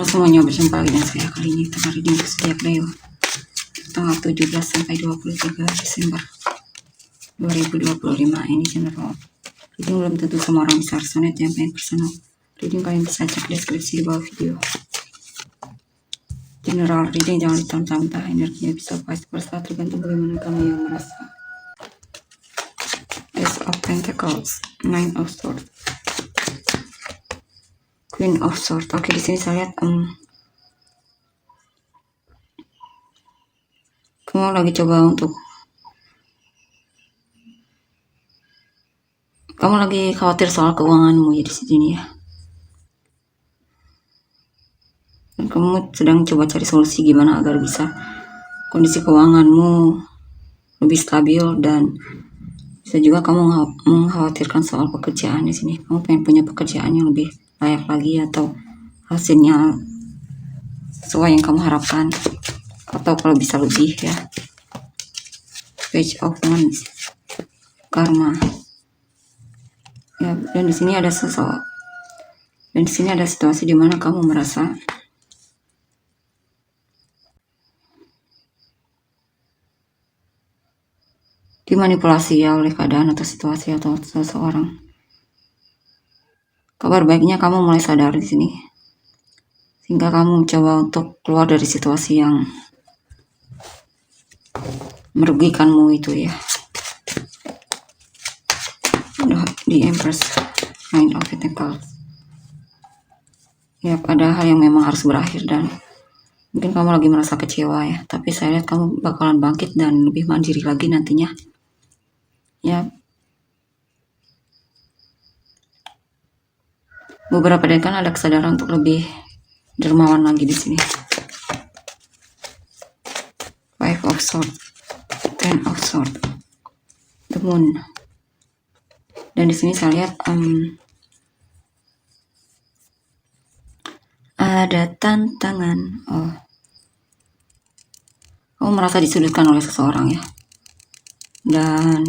Halo semuanya, berjumpa lagi dengan saya kali ini tanggal reading untuk setiap Leo tanggal 17 sampai 23 Desember 2025. Ini general reading, belum tentu semua orang bisa resonate. Yang pengen personal reading kalian bisa cek deskripsi di bawah video. General reading jangan ditantang-tantang, energinya bisa vice versa, tergantung bagaimana kamu yang merasa. Ace of Pentacles, Nine of Swords, Queen of Swords. Oke, di sini saya lihat kamu lagi coba untuk kamu lagi khawatir soal keuanganmu ya di sini ya. Dan kamu sedang coba cari solusi gimana agar bisa kondisi keuanganmu lebih stabil, dan bisa juga kamu mengkhawatirkan soal pekerjaan di sini. Kamu pengen punya pekerjaan yang lebih layak lagi atau hasilnya sesuai yang kamu harapkan, atau kalau bisa lebih ya. Page of Wands, Karma. Ya, dan di sini ada sesuatu. Dan di sini ada situasi di mana kamu merasa dimanipulasi ya oleh keadaan atau situasi atau seseorang. Kabar baiknya kamu mulai sadar di sini, sehingga kamu mencoba untuk keluar dari situasi yang merugikanmu itu ya. Di Empress, Nine of Pentacles. Ya, ada hal yang memang harus berakhir dan mungkin kamu lagi merasa kecewa ya, tapi saya lihat kamu bakalan bangkit dan lebih mandiri lagi nantinya. Ya, beberapa dari kan ada kesadaran untuk lebih dermawan lagi di sini. Five of Swords, Ten of Swords, The Moon. Dan di sini saya lihat ada tantangan. Oh, kamu merasa disudutkan oleh seseorang ya, dan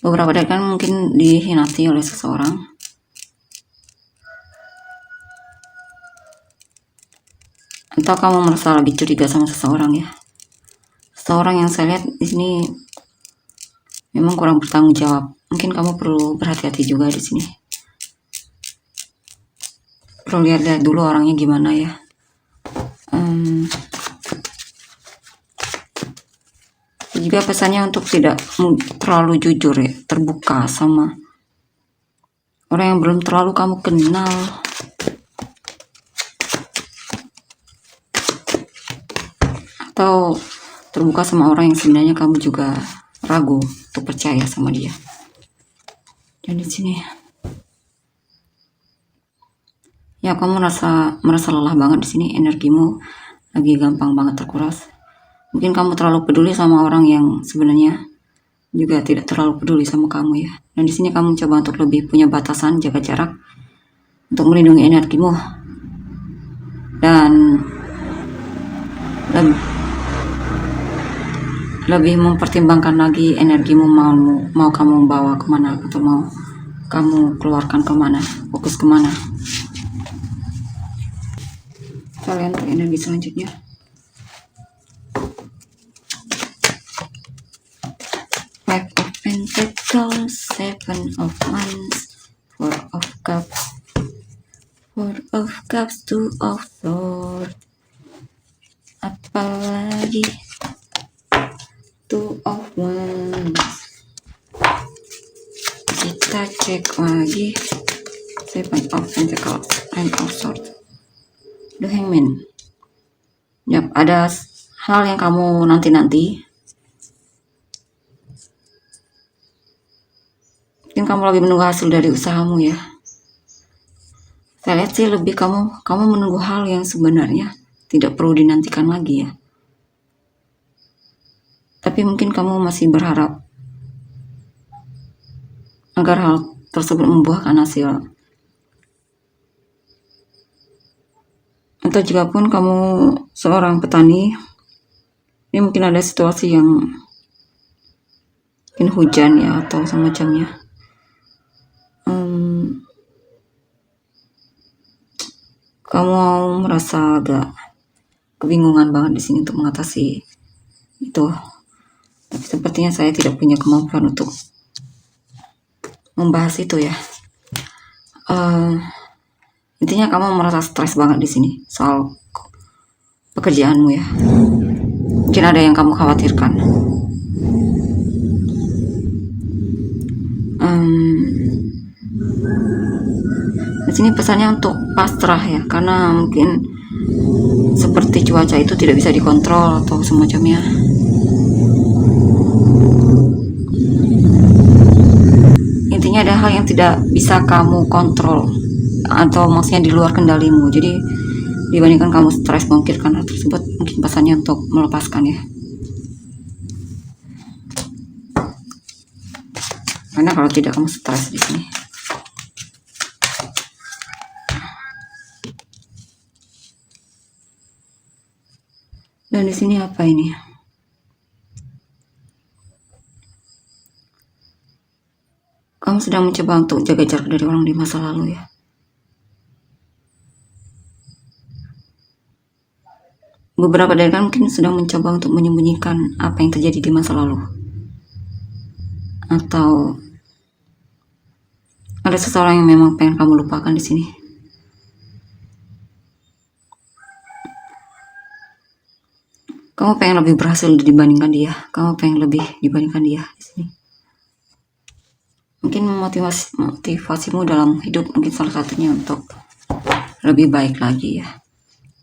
beberapa dari kan mungkin dihianati oleh seseorang, atau kamu merasa lagi curiga sama seseorang ya. Seseorang yang saya lihat di sini memang kurang bertanggung jawab. Mungkin kamu perlu berhati-hati juga di sini. Perlu lihat dulu orangnya gimana ya. Juga pesannya untuk tidak terlalu jujur ya, terbuka sama orang yang belum terlalu kamu kenal. Atau terbuka sama orang yang sebenarnya kamu juga ragu untuk percaya sama dia. Dan di sini ya, kamu merasa lelah banget di sini, energimu lagi gampang banget terkuras. Mungkin kamu terlalu peduli sama orang yang sebenarnya juga tidak terlalu peduli sama kamu ya. Dan di sini kamu coba untuk lebih punya batasan, jaga jarak untuk melindungi energimu, dan lebih mempertimbangkan lagi energimu mau kamu bawa kemana, atau mau kamu keluarkan kemana, fokus kemana. Kalian untuk energi selanjutnya. Five of Pentacles, Seven of Wands, Four of Cups, Four of Cups, Two of Swords. Apalagi Two of Wands. Kita cek lagi Seven of Pentacles, Nine of Swords, The Hangman. Yap, ada hal yang kamu nanti-nanti. Mungkin kamu lagi menunggu hasil dari usahamu ya. Saya lihat sih lebih kamu menunggu hal yang sebenarnya tidak perlu dinantikan lagi ya. Tapi mungkin kamu masih berharap agar hal tersebut membuahkan hasil. Atau jika pun kamu seorang petani, ini mungkin ada situasi yang mungkin hujan ya atau semacamnya. kamu merasa agak kebingungan banget di sini untuk mengatasi itu. Tapi sepertinya saya tidak punya kemampuan untuk membahas itu ya. Intinya kamu merasa stres banget di sini soal pekerjaanmu ya. Mungkin ada yang kamu khawatirkan. Di sini pesannya untuk pasrah ya, karena mungkin seperti cuaca itu tidak bisa dikontrol atau semacamnya. Intinya ada hal yang tidak bisa kamu kontrol atau maksudnya di luar kendalimu. Jadi dibandingkan kamu stres memikirkan hal tersebut, mungkin pesannya untuk melepaskan ya. Karena kalau tidak kamu stres di sini. Dan di sini apa ini? Kamu sedang mencoba untuk jaga jarak dari orang di masa lalu ya. Beberapa dari kalian mungkin sedang mencoba untuk menyembunyikan apa yang terjadi di masa lalu. Atau ada seseorang yang memang pengen kamu lupakan di sini. Kamu pengen lebih berhasil dibandingkan dia. Kamu pengen lebih dibandingkan dia di sini. Mungkin motivasimu dalam hidup mungkin salah satunya untuk lebih baik lagi ya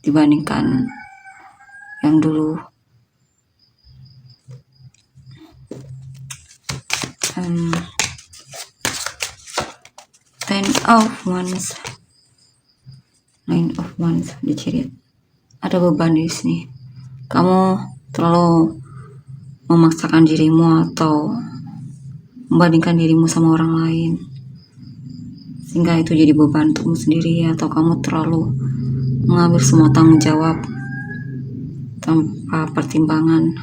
dibandingkan yang dulu. Ten of Wands, Nine of Wands di Chariot. Ada beban di sini. Kamu terlalu memaksakan dirimu atau membandingkan dirimu sama orang lain, sehingga itu jadi beban untukmu sendiri, atau kamu terlalu mengambil semua tanggung jawab tanpa pertimbangan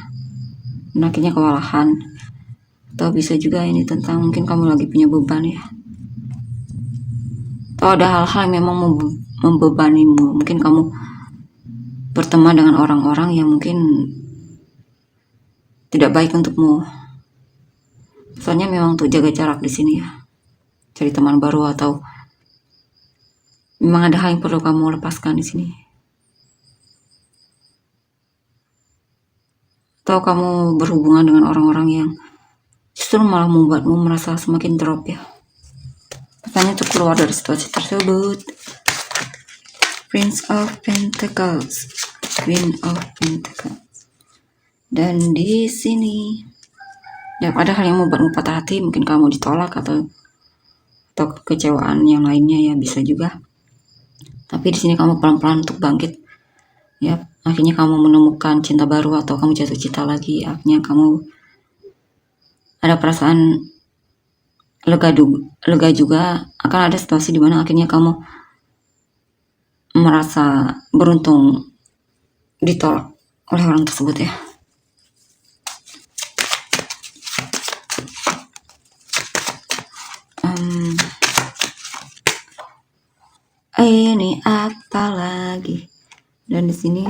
dan akhirnya kewalahan. Atau bisa juga ini tentang mungkin kamu lagi punya beban ya, atau ada hal-hal yang memang membebanimu. Mungkin kamu berteman dengan orang-orang yang mungkin tidak baik untukmu. Soalnya memang untuk jaga jarak di sini ya, cari teman baru, atau memang ada hal yang perlu kamu lepaskan di sini. Atau kamu berhubungan dengan orang-orang yang justru malah membuatmu merasa semakin drop ya. Pesannya untuk keluar dari situasi tersebut. Prince of Pentacles, Queen of Pentacles. Dan di sini ya ada hal yang membuatmu patah hati, mungkin kamu ditolak atau kekecewaan yang lainnya ya, bisa juga. Tapi di sini kamu pelan-pelan untuk bangkit ya. Akhirnya kamu menemukan cinta baru atau kamu jatuh cinta lagi. Akhirnya kamu ada perasaan lega juga. Akan ada situasi di mana akhirnya kamu merasa beruntung ditolak oleh orang tersebut ya. Ini apa lagi? Dan di sini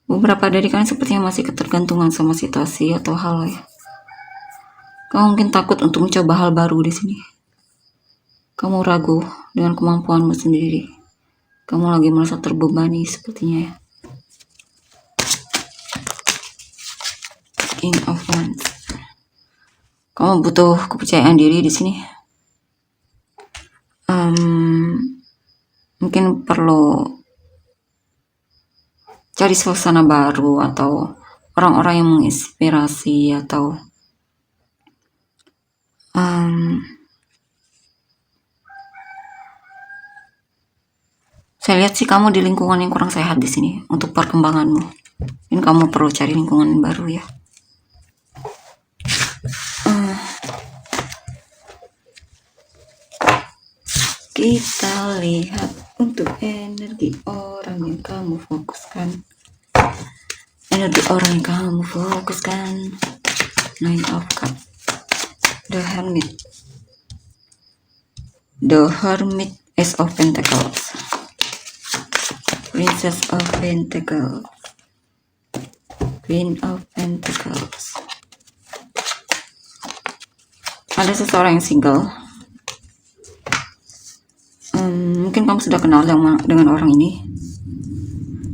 beberapa dari kalian sepertinya masih ketergantungan sama situasi atau hal ya. Kamu mungkin takut untuk mencoba hal baru di sini. Kamu ragu dengan kemampuanmu sendiri. Kamu lagi merasa terbebani sepertinya ya. King of Wands. Kamu butuh kepercayaan diri di sini. Mungkin perlu cari suasana baru atau orang-orang yang menginspirasi, atau saya lihat sih kamu di lingkungan yang kurang sehat di sini untuk perkembanganmu. Mungkin kamu perlu cari lingkungan baru ya. Kita lihat untuk energi orang yang kamu fokuskan. Energi orang yang kamu fokuskan. Nine of Cups. The Hermit. The Hermit Ace of Pentacles, Princess of Pentacles, Queen of Pentacles. Ada seseorang yang single. Mungkin kamu sudah kenal dengan orang ini,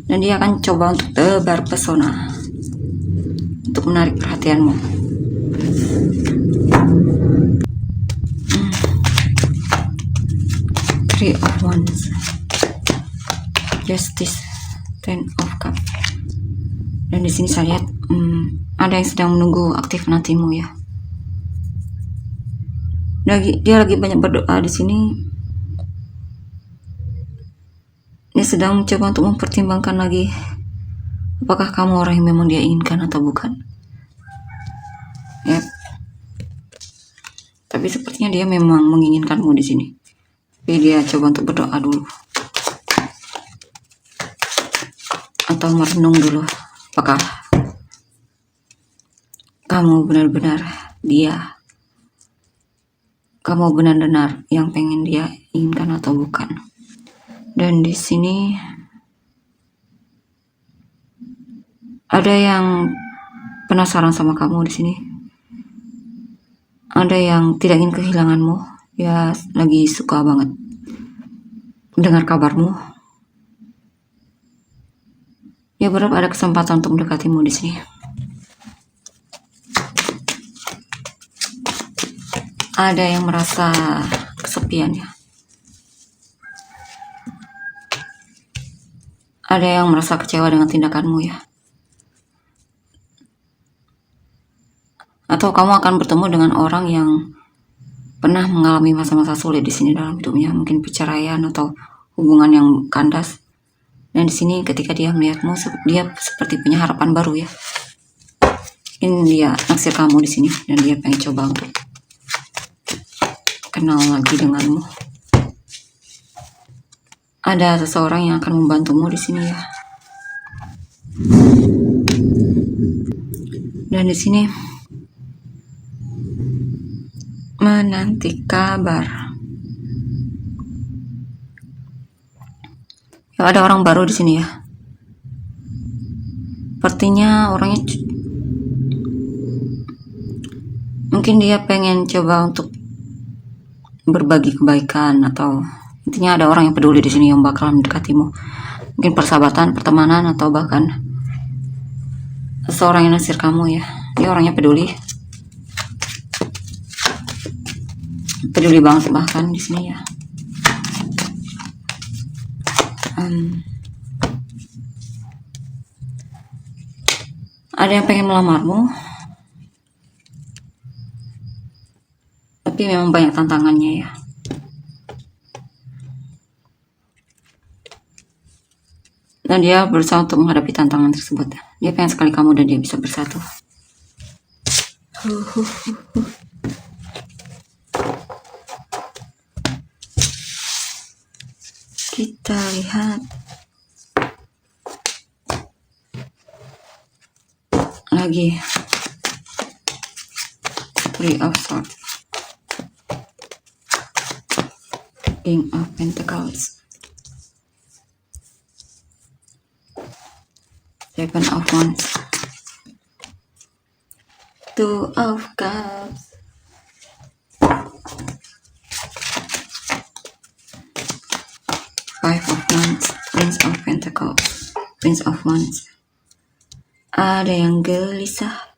dan dia akan coba untuk tebar pesona untuk menarik perhatianmu. Three of Wands, Justice, Ten of Cups. Dan di sini saya lihat ada yang sedang menunggu aktif nantimu ya. Dia lagi banyak berdoa di sini. Dia sedang mencoba untuk mempertimbangkan lagi apakah kamu orang yang memang dia inginkan atau bukan. Ya. Tapi sepertinya dia memang menginginkanmu di sini. Tapi dia coba untuk berdoa dulu. Atau merenung dulu. Apakah kamu benar-benar dia? Kamu benar-benar yang pengen dia inginkan atau bukan? Dan di sini ada yang penasaran sama kamu di sini. Ada yang tidak ingin kehilanganmu. Ya lagi suka banget mendengar kabarmu. Ya berharap ada kesempatan untuk mendekatimu di sini. Ada yang merasa kesepian ya. Ada yang merasa kecewa dengan tindakanmu ya. Atau kamu akan bertemu dengan orang yang pernah mengalami masa-masa sulit di sini dalam hidupnya, mungkin perceraian atau hubungan yang kandas. Dan di sini ketika dia melihatmu, dia seperti punya harapan baru ya. Mungkin dia naksir kamu di sini dan dia pengen coba untuk kenal lagi denganmu. Ada seseorang yang akan membantumu di sini ya. Dan di sini menanti kabar. Ya ada orang baru di sini ya. Sepertinya orangnya mungkin dia pengen coba untuk berbagi kebaikan, atau intinya ada orang yang peduli di sini yang bakalan mendekatimu. Mungkin persahabatan, pertemanan, atau bahkan seseorang yang naksir kamu ya. Dia orangnya peduli banget bahkan di sini ya. Ada yang pengen melamarmu, tapi memang banyak tantangannya ya. Dan dia berusaha untuk menghadapi tantangan tersebut. Dia pengen sekali kamu dan dia bisa bersatu. Kita lihat lagi. Three of Swords, King of Pentacles, Seven of Wands, Two of Cups, Five of Wands, Prince of Pentacles, Prince of Wands. Ada yang gelisah,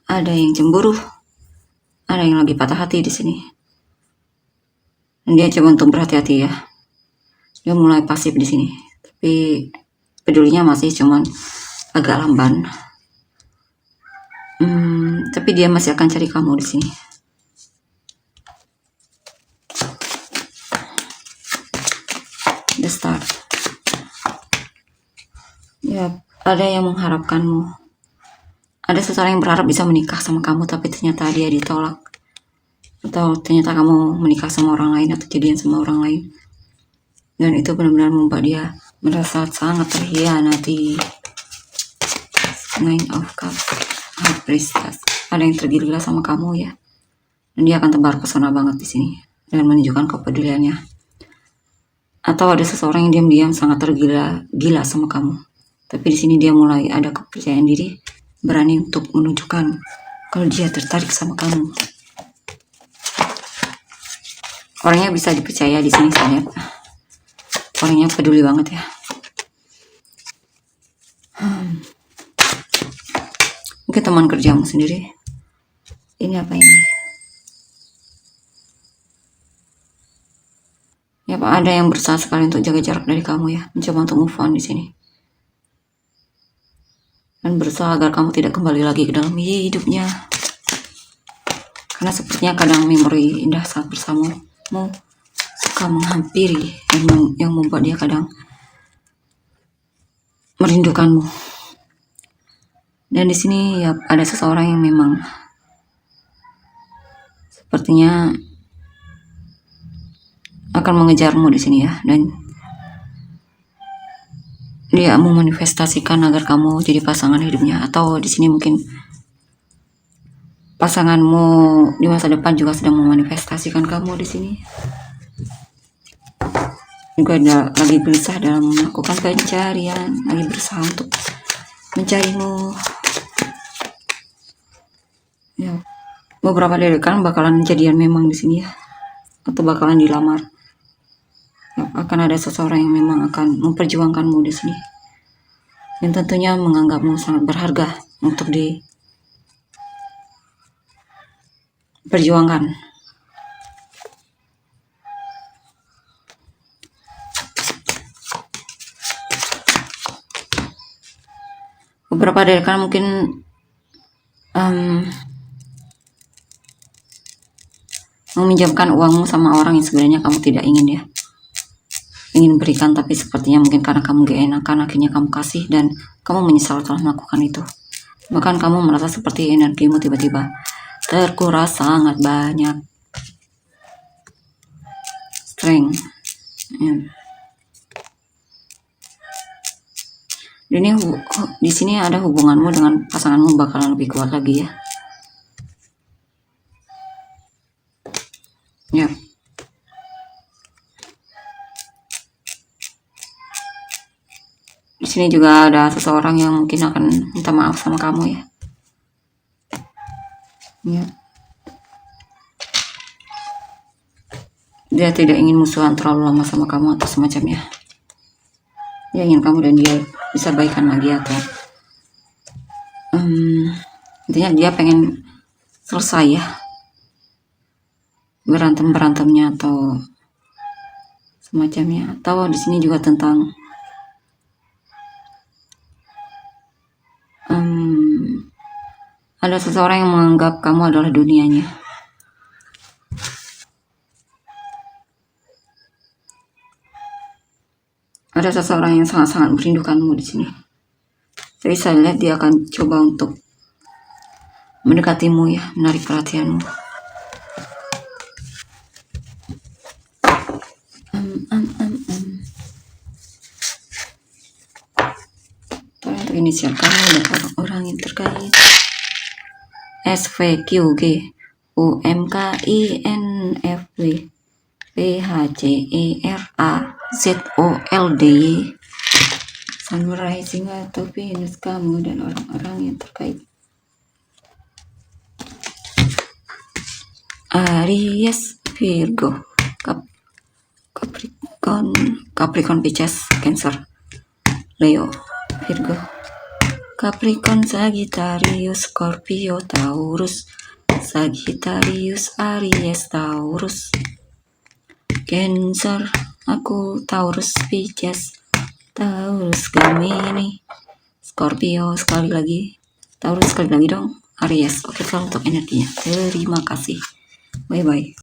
ada yang cemburu, ada yang lagi patah hati di sini. Dan dia coba untuk berhati-hati ya. Dia mulai pasif di sini, tapi pedulinya masih cuman agak lamban. Tapi dia masih akan cari kamu di sini. The Star. Ya, ada yang mengharapkanmu. Ada seseorang yang berharap bisa menikah sama kamu, tapi ternyata dia ditolak. Atau ternyata kamu menikah sama orang lain atau jadian sama orang lain. Dan itu benar-benar membuat dia merasa sangat terhianati. Nine of Cups, High Priestess. Ada yang tergila-gila sama kamu ya. Dan dia akan tebar pesona banget di sini dan menunjukkan kepeduliannya. Atau ada seseorang yang diam-diam sangat tergila-gila sama kamu. Tapi di sini dia mulai ada kepercayaan diri, berani untuk menunjukkan kalau dia tertarik sama kamu. Orangnya bisa dipercaya di sini, saya lihat. Orangnya peduli banget ya. Mungkin teman kerjamu sendiri. Ini apa ini? Ya Pak, ada yang berusaha sekali untuk jaga jarak dari kamu ya, mencoba untuk move on di sini. Dan berusaha agar kamu tidak kembali lagi ke dalam hidupnya. Karena sepertinya kadang memori indah saat bersamamu suka menghampiri yang membuat dia kadang merindukanmu. Dan di sini ya ada seseorang yang memang sepertinya akan mengejarmu di sini ya, dan dia memanifestasikan agar kamu jadi pasangan hidupnya. Atau di sini mungkin pasanganmu di masa depan juga sedang memanifestasikan kamu di sini. Juga ada lagi gelisah dalam melakukan pencarian, lagi berusaha untuk mencarimu. Ya, beberapa dari kalian bakalan jadian memang di sini ya, atau bakalan dilamar. Ya, akan ada seseorang yang memang akan memperjuangkanmu di sini, dan tentunya menganggapmu sangat berharga untuk diperjuangkan. Beberapa dari kalian mungkin meminjamkan uangmu sama orang yang sebenarnya kamu tidak ingin berikan, tapi sepertinya mungkin karena kamu gak enakan akhirnya kamu kasih, dan kamu menyesal telah melakukan itu. Bahkan kamu merasa seperti energimu tiba-tiba terkuras sangat banyak. Strength ya. Dan ini di sini ada hubunganmu dengan pasanganmu bakalan lebih kuat lagi ya. Ya. Di sini juga ada seseorang yang mungkin akan minta maaf sama kamu ya. Ya. Dia tidak ingin musuhan terlalu lama sama kamu atau semacamnya. Dia ingin kamu dan dia bisa baikan lagi, atau intinya dia pengen selesai ya berantemnya atau semacamnya. Atau di sini juga tentang ada seseorang yang menganggap kamu adalah dunianya. Ada seseorang yang sangat-sangat merindukanmu di sini. Jadi saya lihat dia akan coba untuk mendekatimu ya, menarik perhatianmu. Tolong untuk inisial kamu dan orang-orang yang terkait. SVQG UMKINFW PHCERAZOLDY Samurai Singa atau Venus kamu dan orang-orang yang terkait. Aries, Virgo, Capricorn, Pisces, Cancer, Leo, Virgo, Capricorn, Sagittarius, Scorpio, Taurus, Sagittarius, Aries, Taurus, Cancer, aku Taurus, Pisces, Taurus, Gemini, Scorpio sekali lagi, Taurus sekali lagi dong, Aries. Oke, kalau untuk energinya, terima kasih. Bye-bye.